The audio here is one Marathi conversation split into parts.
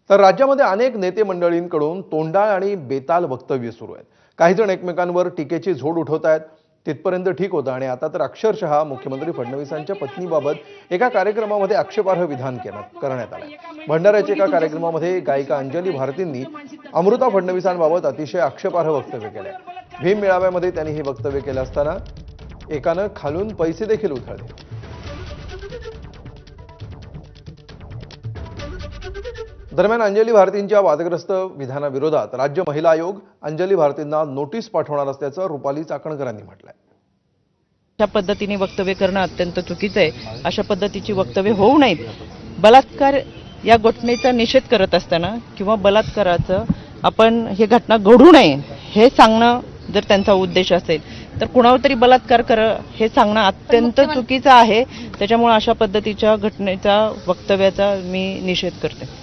तर राज्यामध्ये अनेक नेते मंडळींकडून तोंडाळ आणि बेताल वक्तव्य सुरू आहेत। काही जण एकमेकांवर टीकेची झोड उठवत आहेत। तिथपर्यंत ठीक होतं आणि आता तर अक्षरशः मुख्यमंत्री फडणवीसांच्या पत्नीबाबत एका कार्यक्रमामध्ये आक्षेपार्ह विधान करण्यात आलंय। भंडाऱ्याच्या एका कार्यक्रमामध्ये गायिका अंजली भारतींनी अमृता फडणवीसांबाबत अतिशय आक्षेपार्ह वक्तव्य केलंय। भीम मेळाव्यामध्ये त्यांनी हे वक्तव्य केलं असताना एकानं खालून पैसे देखील उधळले। दरम्यान अंजली भारतींच्या वादग्रस्त विधानाविरोधात राज्य महिला आयोग अंजली भारतींना नोटीस पाठवणार असल्याचं रुपाली चाकणकरांनी म्हटलंय। अशा पद्धतीने वक्तव्य करणं अत्यंत चुकीचं आहे। अशा पद्धतीची वक्तव्य होऊ नयेत। बलात्कार या घटनेचा निषेध करत असताना किंवा बलात्काराचं आपण हे घटना घडू नये हे सांगणं जर त्यांचा उद्देश असेल तर कुणावर तरी बलात्कार हे सांगणं अत्यंत चुकीचं आहे। त्याच्यामुळे अशा पद्धतीच्या घटनेचा वक्तव्याचा मी निषेध करते।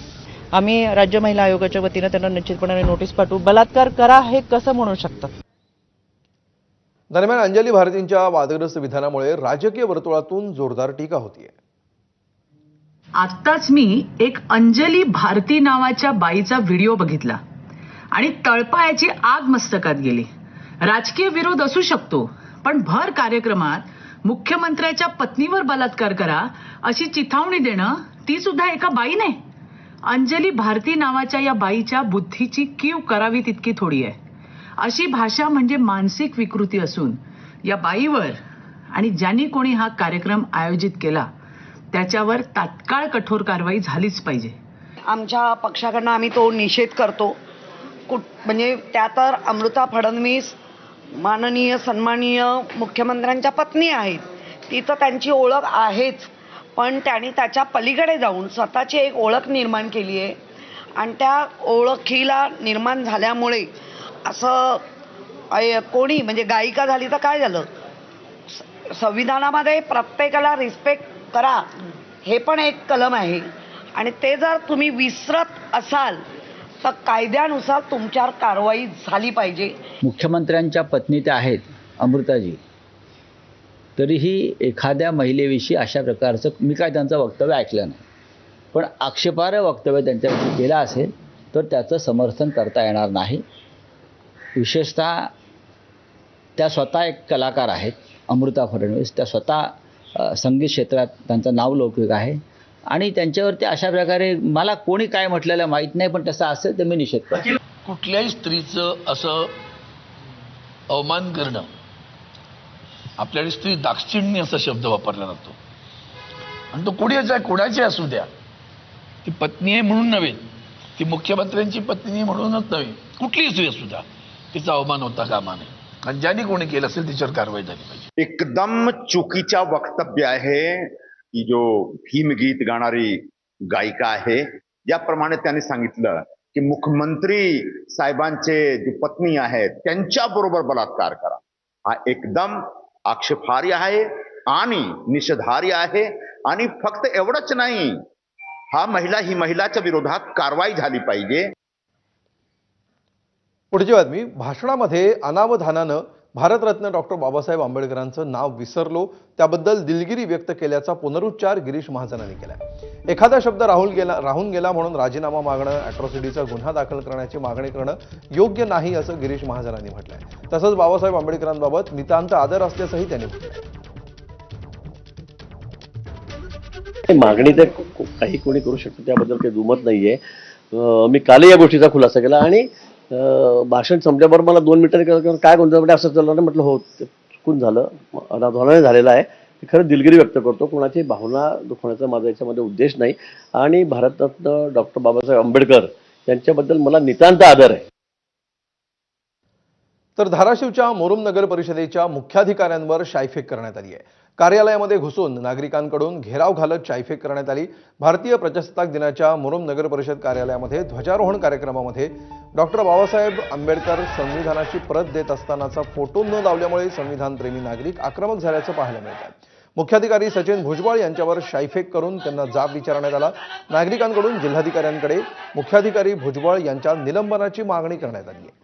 आम्ही राज्य महिला आयोगाच्या वतीने त्यांना निश्चितपणे नोटीस पाठवू। बलात्कार करा हे कसं म्हणू शकतात? दरम्यान अंजली भारतींच्या वादग्रस्त विधानामुळे राजकीय वर्तुळातून जोरदार टीका होतीये। आत्ताच मी एक अंजली भारती नावाच्या बाईचा व्हिडिओ बघितला आणि तळपायाची आग मस्तकात गेली। राजकीय विरोध असू शकतो, पण भर कार्यक्रमात मुख्यमंत्र्याच्या पत्नीवर बलात्कार करा अशी चिथावणी देणं, ती सुद्धा एका बाईने। अंजली भारती नावाच्या या बाईच्या बुद्धीची कीव करावी तितकी थोडी आहे। अशी भाषा म्हणजे मानसिक विकृती असून या बाईवर आणि ज्यांनी कोणी हा कार्यक्रम आयोजित केला त्याच्यावर तात्काळ कठोर कारवाई झालीच पाहिजे। आमच्या पक्षाकडनं आम्ही तो निषेध करतो। म्हणजे त्या तर अमृता फडणवीस माननीय सन्माननीय मुख्यमंत्र्यांच्या पत्नी आहेत, ती तर त्यांची ओळख आहेच, पण त्यांनी त्याच्या पलीकडे जाऊन स्वतःची एक ओळख निर्माण केली आहे आणि त्या ओळखीला निर्माण झाल्यामुळे असं कोणी म्हणजे गायिका झाली तर काय झालं, संविधानामध्ये प्रत्येकाला रिस्पेक्ट करा हे पण एक कलम आहे आणि ते जर तुम्ही विसरत असाल तर कायद्यानुसार तुमच्यावर कारवाई झाली पाहिजे। मुख्यमंत्र्यांच्या पत्नी त्या आहेत अमृताजी, तरीही एखाद्या महिलेविषयी अशा प्रकारचं मी काय त्यांचं वक्तव्य ऐकलं नाही, पण आक्षेपार्ह वक्तव्य त्यांच्याविषयी केलं असेल तर त्याचं समर्थन करता येणार नाही। विशेषतः त्या स्वतः एक कलाकार आहेत, अमृता फडणवीस, त्या स्वतः संगीत क्षेत्रात त्यांचं नाव लौकिक आहे आणि त्यांच्यावरती अशा प्रकारे मला कोणी काय म्हटलेलं माहीत नाही, पण तसं असेल तर मी निषेध करतो। कुठल्याही स्त्रीचं असं अवमान करणं, आपल्याकडे स्त्री दाक्षिण्य असा शब्द वापरला जातो आणि तो कोणाची असू द्या, ती पत्नी आहे म्हणून नव्हे, ती मुख्यमंत्र्यांची पत्नी म्हणूनच नव्हे, कुठलीही स्त्री असू द्या तिचा अवमान होता कामा नये आणि ज्यांनी कोणी केलं असेल त्याच्यावर कारवाई झाली पाहिजे। एकदम चुकीचा वक्तव्य आहे की जो भीम गीत गाणारी गायिका आहे, ज्याप्रमाणे त्यांनी सांगितलं की मुख्यमंत्री साहेबांचे जी पत्नी आहेत त्यांच्याबरोबर बलात्कार करा, हा एकदम आक्षेपार्ह आहे आणि निषेधार्ह आहे। आणि फक्त एवढंच नाही, ही महिलाच्या विरोधात कारवाई झाली पाहिजे। पुढची बातमी, भाषणामध्ये अनावधानानं भारतरत्न डॉक्टर बाबासाहेब आंबेडकरांचं नाव विसरलो त्याबद्दल दिलगिरी व्यक्त केल्याचा पुनरुच्चार गिरीश महाजनांनी केलाय। एखादा शब्द राहून गेला म्हणून राजीनामा मागणं, अॅट्रॉसिटीचा गुन्हा दाखल करण्याची मागणी करणं योग्य नाही असं गिरीश महाजनांनी म्हटलंय। तसंच बाबासाहेब आंबेडकरांबाबत नितांत आदर असल्याचंही त्यांनी म्हटलंय। मागणी तर काही कोणी करू शकतो, त्याबद्दल काही दुमत नाहीये। मी कालही या गोष्टीचा खुलासा केला आणि भाषण संपल्याबरोबर मला 2 मिनिटं काय गोंधळ असं चाललं नाही, म्हटलं हो चुकून झालं, अनावधानाने झालेलं आहे, खरं दिलगिरी व्यक्त करतो, कोणाची भावना दुखवण्याचा माझा याच्यामध्ये उद्देश नाही आणि भारतरत्न डॉक्टर बाबासाहेब आंबेडकर यांच्याबद्दल मला नितांत आदर आहे। तर धाराशिवच्या मोरुम नगर परिषदेच्या मुख्याधिकाऱ्यांवर शाईफेक करण्यात आली आहे। कार्यालयामध्ये घुसून नागरिकांकडून घेराव घालत शाईफेक करण्यात आली। भारतीय प्रजासत्ताक दिनाच्या मोरुम नगर परिषद कार्यालयामध्ये ध्वजारोहण कार्यक्रमामध्ये डॉक्टर बाबासाहेब आंबेडकर संविधानाची प्रत देत असतानाचा फोटो न लावल्यामुळे संविधानप्रेमी नागरिक आक्रमक झाल्याचं पाहायला मिळतं। मुख्याधिकारी सचिन भुजबळ यांच्यावर शाईफेक करून त्यांना जाब विचारण्यात आला। नागरिकांकडून जिल्हाधिकाऱ्यांकडे मुख्याधिकारी भुजबळ यांच्या निलंबनाची मागणी करण्यात आली आहे।